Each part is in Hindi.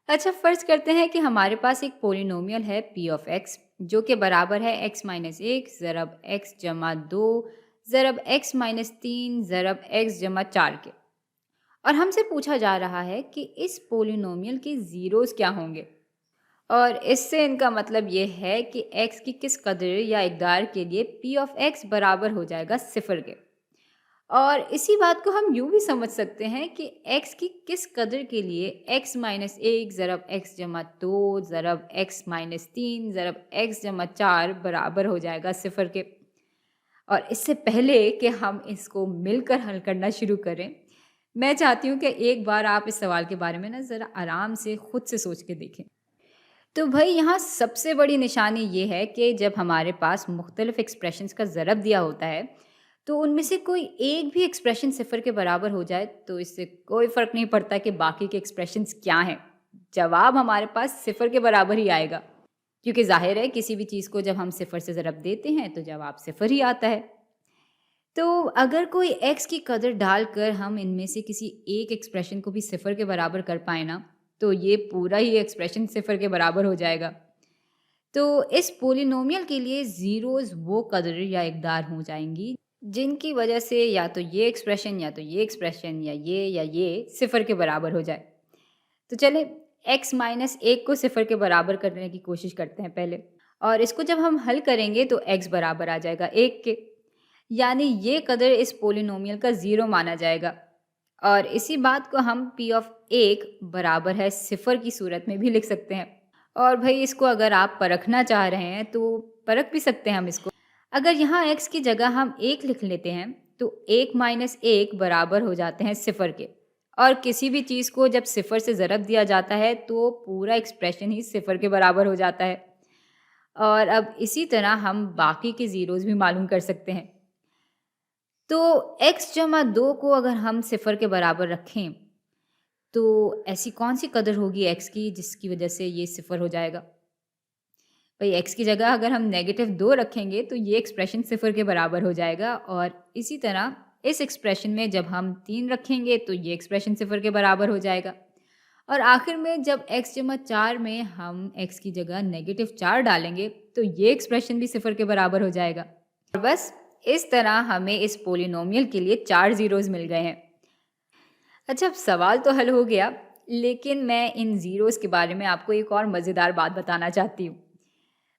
अच्छा, फ़र्ज़ करते हैं कि हमारे पास एक पोलिनोमियल है p ऑफ़ x जो कि बराबर है x माइनस 1 ज़रब x जमा 2 ज़रब x माइनस 3 ज़रब x जमा 4 के। और हमसे पूछा जा रहा है कि इस पोलिनोमियल के ज़ीरोज़ क्या होंगे। और इससे इनका मतलब ये है कि x की किस कदर या इक़दार के लिए p ऑफ़ x बराबर हो जाएगा सिफ़र के। और इसी बात को हम यूँ भी समझ सकते हैं कि x की किस कदर के लिए x माइनस 1 ज़रब x जमा 2 ज़रब x माइनस 3 ज़रब x जमा 4 बराबर हो जाएगा सिफ़र के। और इससे पहले कि हम इसको मिलकर हल करना शुरू करें, मैं चाहती हूँ कि एक बार आप इस सवाल के बारे में ना ज़रा आराम से खुद से सोच के देखें। तो भई यहाँ सबसे बड़ी निशानी ये है कि जब हमारे पास मुख्तलिफ़ एक्सप्रेशंस का ज़रब दिया होता है, तो उनमें से कोई एक भी एक्सप्रेशन सिफ़र के बराबर हो जाए, तो इससे कोई फ़र्क नहीं पड़ता कि बाकी के एक्सप्रेशंस क्या हैं। जवाब हमारे पास सिफ़र के बराबर ही आएगा, क्योंकि ज़ाहिर है किसी भी चीज़ को जब हम सिफ़र से ज़रब देते हैं, तो जवाब सिफ़र ही आता है। तो अगर कोई x की कदर डालकर हम इनमें से किसी एक एक्सप्रेशन को भी सिफ़र के बराबर कर पाएँ ना, तो ये पूरा ही एक्सप्रेशन सिफ़र के बराबर हो जाएगा। तो इस पोलिनोमियल के लिए ज़ीरोज़ वो कदर या इक़दार हो जाएँगी, जिनकी वजह से या तो ये एक्सप्रेशन या तो ये एक्सप्रेशन या ये सिफ़र के बराबर हो जाए। तो चलें x माइनस 1 को सिफ़र के बराबर करने की कोशिश करते हैं पहले। और इसको जब हम हल करेंगे तो x बराबर आ जाएगा 1 के। यानी ये कदर इस पोलिनोमियल का ज़ीरो माना जाएगा। और इसी बात को हम p ऑफ़ 1 बराबर है सिफ़र की सूरत में भी लिख सकते हैं। और भई इसको अगर आप परखना चाह रहे हैं तो परख भी सकते हैं हम इसको। अगर यहाँ x की जगह हम 1 लिख लेते हैं तो 1 माइनस 1 बराबर हो जाते हैं सिफ़र के। और किसी भी चीज़ को जब सिफ़र से ज़रब दिया जाता है तो पूरा एक्सप्रेशन ही सिफ़र के बराबर हो जाता है। और अब इसी तरह हम बाकी के ज़ीरोज़ भी मालूम कर सकते हैं। तो x जमा 2 को अगर हम सिफ़र के बराबर रखें, तो ऐसी कौन-सी कदर होगी x की जिसकी वजह से ये सिफ़र हो जाएगा? भई x की जगह अगर हम नेगेटिव 2 रखेंगे तो ये एक्सप्रेशन सिफ़र के बराबर हो जाएगा। और इसी तरह इस एक्सप्रेशन में जब हम 3 रखेंगे तो ये एक्सप्रेशन सिफ़र के बराबर हो जाएगा। और आखिर में जब x जमा 4 में हम x की जगह नेगेटिव 4 डालेंगे तो ये एक्सप्रेशन भी सिफ़र के बराबर हो जाएगा। और बस इस तरह हमें इस पोलिनोमियल के लिए 4 ज़ीरोज़ मिल गए हैं। अच्छा, अब सवाल तो हल हो गया, लेकिन मैं इन ज़ीरोज़ के बारे में आपको एक और मज़ेदार बात बताना चाहती हूँ।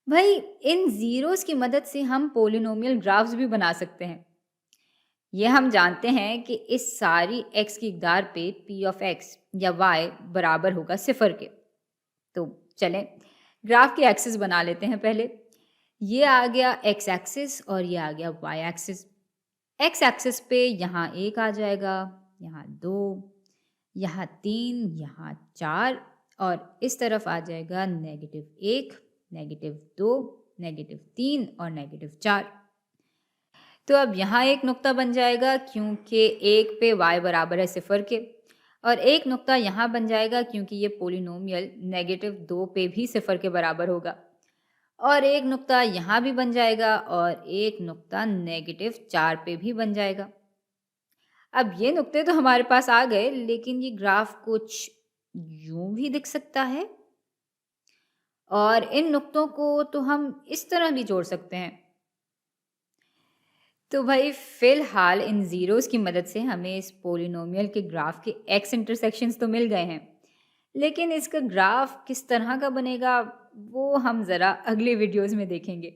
भई इन ज़ीरोज़ की मदद से हम पोलिनोमियल ग्राफ्स भी बना सकते हैं। ये हम जानते हैं कि इस सारी x की इक़दार पे p ऑफ़ x या y बराबर होगा सिफ़र के। तो चलें ग्राफ के एक्सिस बना लेते हैं पहले। ये आ गया x एक्सिस और ये आ गया y एक्सिस। x एक्सिस पे यहाँ 1 आ जाएगा, यहाँ 2, यहाँ 3, यहाँ 4 और इस तरफ आ जाएगा नेगेटिव 1, नेगेटिव 2, नेगेटिव 3 और नेगेटिव 4। तो अब यहाँ एक नुक्ता बन जाएगा क्योंकि 1 पे y बराबर है सिफ़र के। और एक नुक्ता यहाँ बन जाएगा क्योंकि ये पोलिनोमियल नेगेटिव 2 पे भी सिफ़र के बराबर होगा। और एक नुक्ता यहाँ भी बन जाएगा और एक नुक्ता नेगेटिव 4 पे भी बन जाएगा। अब ये नुक्ते तो हमारे पास आ गए, लेकिन ये ग्राफ कुछ यूं भी दिख सकता है और इन नुक्तों को तो हम इस तरह भी जोड़ सकते हैं। तो भाई फिलहाल इन ज़ीरोज़ की मदद से हमें इस पोलिनोमियल के ग्राफ के एक्स इंटरसेक्शंस तो मिल गए हैं, लेकिन इसका ग्राफ किस तरह का बनेगा वो हम ज़रा अगले वीडियोज़ में देखेंगे।